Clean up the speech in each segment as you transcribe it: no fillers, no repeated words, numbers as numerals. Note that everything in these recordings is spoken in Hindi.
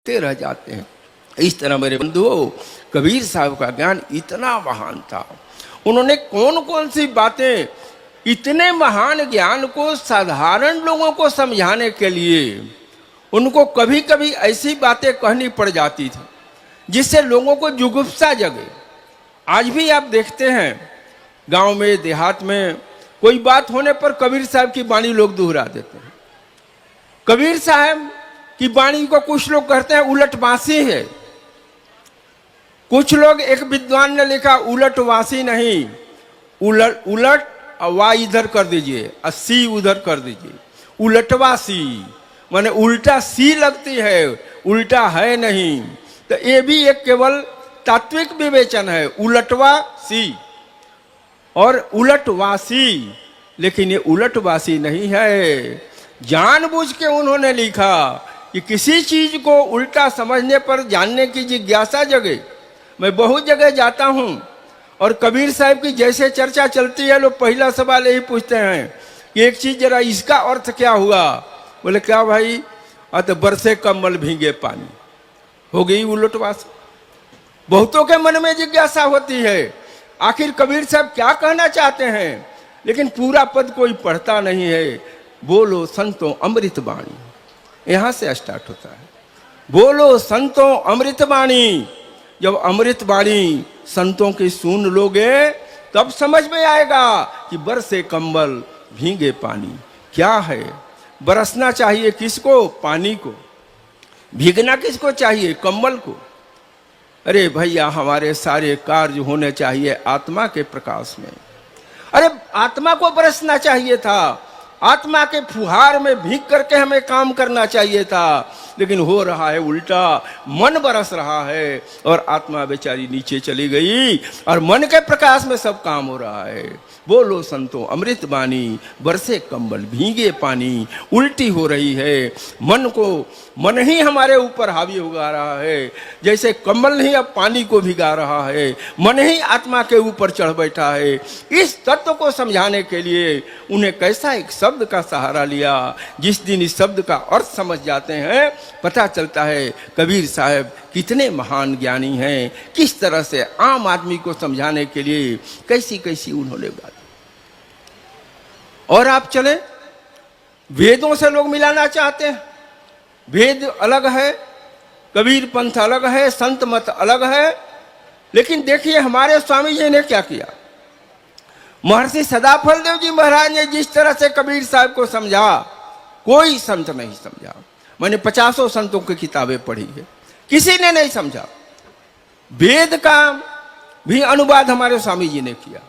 रह जाते हैं। इस तरह मेरे बंधुओं, कबीर साहब का ज्ञान इतना महान था। उन्होंने कौन कौन सी बातें, इतने महान ज्ञान को साधारण लोगों को समझाने के लिए उनको कभी कभी ऐसी बातें कहनी पड़ जाती थी जिससे लोगों को जुगुप्सा जगे। आज भी आप देखते हैं गांव में, देहात में कोई बात होने पर कबीर साहब की वाणी लोग दोहरा देते हैं। कबीर साहब की वाणी को कुछ लोग कहते हैं उलटवासी है। कुछ लोग, एक विद्वान ने लिखा उलटवासी नहीं, उलट वा इधर कर दीजिए, सी उधर कर दीजिए, उलटवासी माने उल्टा सी लगती है, उल्टा है नहीं। तो ये भी एक केवल तात्विक विवेचन है, उलटवासी और उलटवासी, लेकिन ये उलटवासी नहीं है। जानबूझ के उन्होंने लिखा कि किसी चीज को उल्टा समझने पर जानने की जिज्ञासा जगे। मैं बहुत जगह जाता हूं और कबीर साहब की जैसे चर्चा चलती है, लोग पहला सवाल यही पूछते हैं कि एक चीज जरा इसका अर्थ क्या हुआ। बोले क्या भाई? तो बरसे कमल भीगे पानी, हो गई उलटवासी। बहुतों के मन में जिज्ञासा होती है आखिर कबीर साहब क्या कहना चाहते हैं, लेकिन पूरा पद कोई पढ़ता नहीं है। बोलो संतों अमृत वाणी, यहां से स्टार्ट होता है। बोलो संतों अमृत वाणी। जब अमृत वाणी संतों की सुन लोगे तब समझ में आएगा कि बरसे कंबल भीगे पानी क्या है। बरसना चाहिए किसको? पानी को। भीगना किसको चाहिए? कंबल को। अरे भैया, हमारे सारे कार्य होने चाहिए आत्मा के प्रकाश में। अरे आत्मा को बरसना चाहिए था, आत्मा के फुहार में भीग करके हमें काम करना चाहिए था, लेकिन हो रहा है उल्टा। मन बरस रहा है और आत्मा बेचारी नीचे चली गई और मन के प्रकाश में सब काम हो रहा है। बोलो संतों अमृत वाणी, बरसे कंबल भीगे पानी। उल्टी हो रही है, मन ही हमारे ऊपर हावी हो रहा है। जैसे कंबल ही अब पानी को भिगा रहा है, मन ही आत्मा के ऊपर चढ़ बैठा है। इस तत्व को समझाने के लिए उन्हें कैसा एक शब्द का सहारा लिया। जिस दिन इस शब्द का अर्थ समझ जाते हैं, पता चलता है कबीर साहब कितने महान ज्ञानी हैं, किस तरह से आम आदमी को समझाने के लिए कैसी कैसी उन्होंने बात। और आप चले, वेदों से लोग मिलाना चाहते हैं। वेद अलग है, कबीर पंथ अलग है, संत मत अलग है। लेकिन देखिए हमारे स्वामी जी ने क्या किया। महर्षि सदाफलदेव जी महाराज ने जिस तरह से कबीर साहब को समझा, कोई संत नहीं समझा। मैंने 50 संतों की किताबें पढ़ी है, किसी ने नहीं समझा। वेद का भी अनुवाद हमारे स्वामी जी ने किया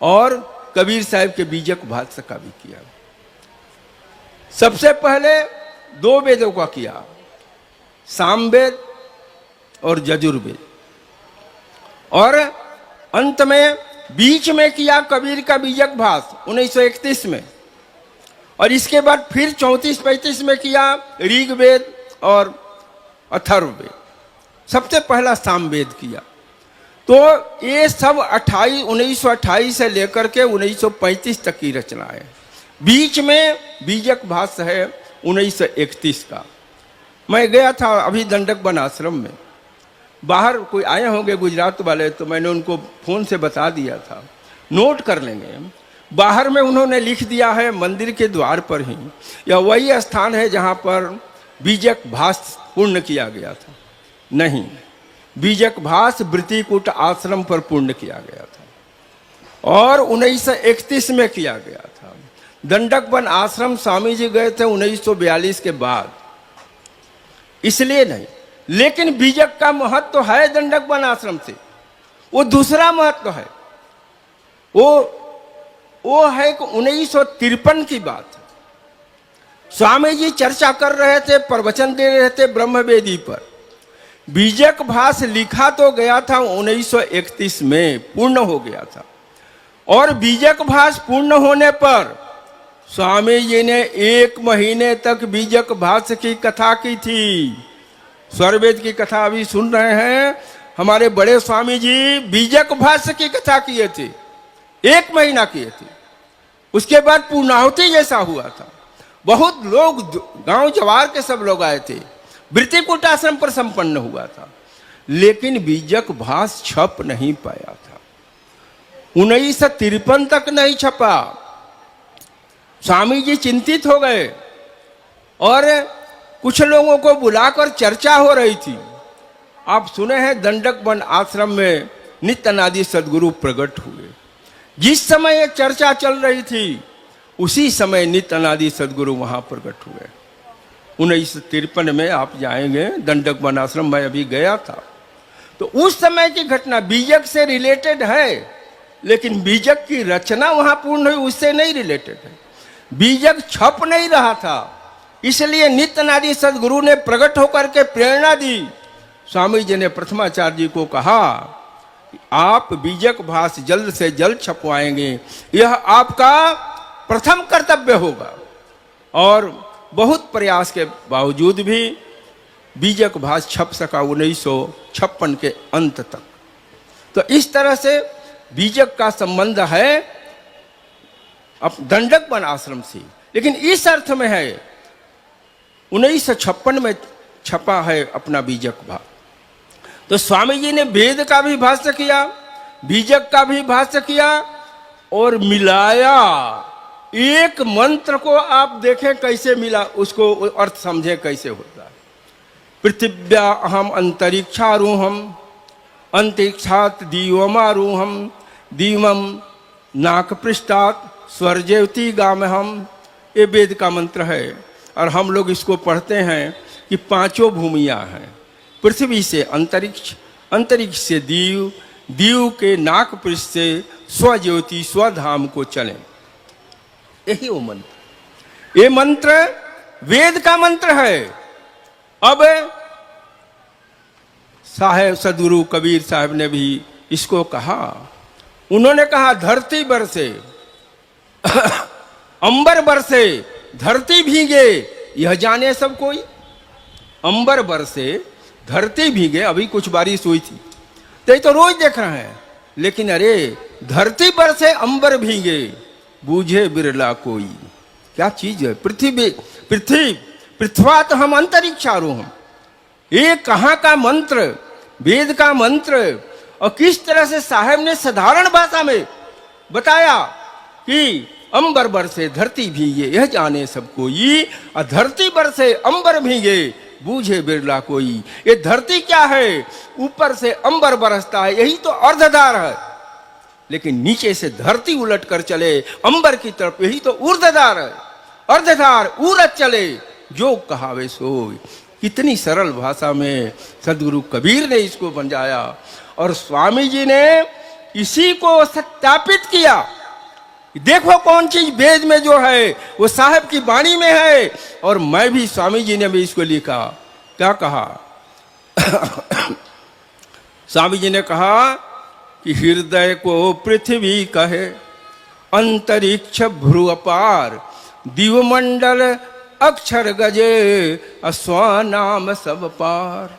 और कबीर साहब के बीजक भाष्य का भी किया। सबसे पहले 2 वेदों का किया, सामवेद और यजुर्वेद, और अंत में बीच में किया कबीर का बीजक भाष्य 1931 में। और इसके बाद फिर 34-35 में किया ऋग्वेद और अथर्ववेद। सबसे पहला सामवेद किया। तो ये सब 1928 से लेकर के 1935 तक की रचना है। बीच में बीजक भाष्य है 1931 का। मैं गया था अभी दंडक वन आश्रम में, बाहर कोई आए होंगे गुजरात वाले, तो मैंने उनको फोन से बता दिया था, नोट कर लेंगे। बाहर में उन्होंने लिख दिया है मंदिर के द्वार पर ही, यह वही स्थान है जहां पर बीजक भाष्य पूर्ण किया गया था। नहीं, बीजक भाष्य वृत्तिकूट आश्रम पर पूर्ण किया गया था और 1931 में किया गया था। दंडक वन आश्रम स्वामी जी गए थे 1942 के बाद, इसलिए नहीं। लेकिन बीजक का महत्व तो है दंडक वन आश्रम से, वो दूसरा महत्व है। वो है कि 1953 की बात है। स्वामी जी चर्चा कर रहे थे, प्रवचन दे रहे थे ब्रह्मवेदी पर। बीजक भाष्य लिखा तो गया था 1931 में, पूर्ण हो गया था। और बीजक भाष्य पूर्ण होने पर स्वामी जी ने 1 महीने तक बीजक भाष्य की कथा की थी। स्वरवेद की कथा अभी सुन रहे हैं, हमारे बड़े स्वामी जी बीजक भाष्य की कथा किए थे, 1 महीना किए थे। उसके बाद पूर्णाहुति जैसा हुआ था। बहुत लोग, गांव जवार के सब लोग आए थे, वृत्तिकूट आश्रम पर संपन्न हुआ था, लेकिन बीजक भास छप नहीं पाया था। 1953 तक नहीं छपा। स्वामी जी चिंतित हो गए और कुछ लोगों को बुलाकर चर्चा हो रही थी। आप सुने हैं दंडक वन आश्रम में नित्यानंद सद्गुरु प्रकट हुए। जिस समय ये चर्चा चल रही थी उसी समय नित्यानंद सद्गुरु वहां प्रकट हुए। 1953 में आप जाएंगे दंडक वन आश्रम, मैं अभी गया था। तो उस समय की घटना बीजक से रिलेटेड है, लेकिन बीजक की रचना वहां पूर्ण हुई उससे नहीं रिलेटेड है। बीजक छप नहीं रहा था, इसलिए नित्यानंद सद्गुरु ने प्रकट होकर के प्रेरणा दी। स्वामी जी ने प्रथमाचार्य जी को कहा, आप बीजक भास जल्द से जल्द छपवाएंगे, यह आपका प्रथम कर्तव्य होगा। और बहुत प्रयास के बावजूद भी बीजक भास छप सका 1956 के अंत तक। तो इस तरह से बीजक का संबंध है अब दंडक वन आश्रम से, लेकिन इस अर्थ में है 1956 में छपा है अपना बीजक भास। तो स्वामी जी ने वेद का भी भाष्य किया, बीजक का भी भाष्य किया और मिलाया। एक मंत्र को आप देखें कैसे मिला, उसको अर्थ समझे कैसे होता है। पृथिव्या अहम अंतरिक्षारूहम, अंतरिक्षात दीवमारूहम, दीवम नाक पृष्ठात स्वर्जेवती गामहम। ये वेद का मंत्र है और हम लोग इसको पढ़ते हैं कि पांचों भूमियां हैं। पृथ्वी से अंतरिक्ष, अंतरिक्ष से दीव, दीव के नाक पृष्ठ से स्वज्योति स्वधाम को चलें। यही वो मंत्र, ये मंत्र वेद का मंत्र है। अब साहेब सदगुरु कबीर साहब ने भी इसको कहा। उन्होंने कहा धरती बरसे अंबर बरसे धरती भीगे यह जाने सब कोई। अंबर बरसे धरती भीगे, अभी कुछ बारिश हुई थी तो रोज देख रहे हैं, लेकिन अरे धरती बरसे अंबर भीगे बूझे बिरला कोई। क्या चीज है पृथ्वी, पृथ्वा तो हम अंतरिक्षारोहम। ये कहाँ का मंत्र, वेद का मंत्र। और किस तरह से साहब ने साधारण भाषा में बताया कि अंबर बरसे धरती भीगे यह जाने सब कोई, और धरती बरसे अंबर भीगे बूझे बिरला कोई। ये धरती क्या है, ऊपर से अंबर बरसता है, यही तो अर्धधार है। लेकिन नीचे से धरती उलट कर चले अंबर की तरफ, यही तो ऊर्ध्वधार है। अर्धधार उलट चले जो कहावे सोई। कितनी सरल भाषा में सदगुरु कबीर ने इसको समझाया और स्वामी जी ने इसी को सत्यापित किया। देखो कौन चीज वेद में जो है वो साहब की वाणी में है। और मैं भी, स्वामी जी ने भी इसको लिखा। क्या कहा स्वामी जी ने कहा कि हृदय को पृथ्वी कहे, अंतरिक्ष भ्रु अपार, दिवमंडल अक्षर गजे, अस्वानाम सब पार।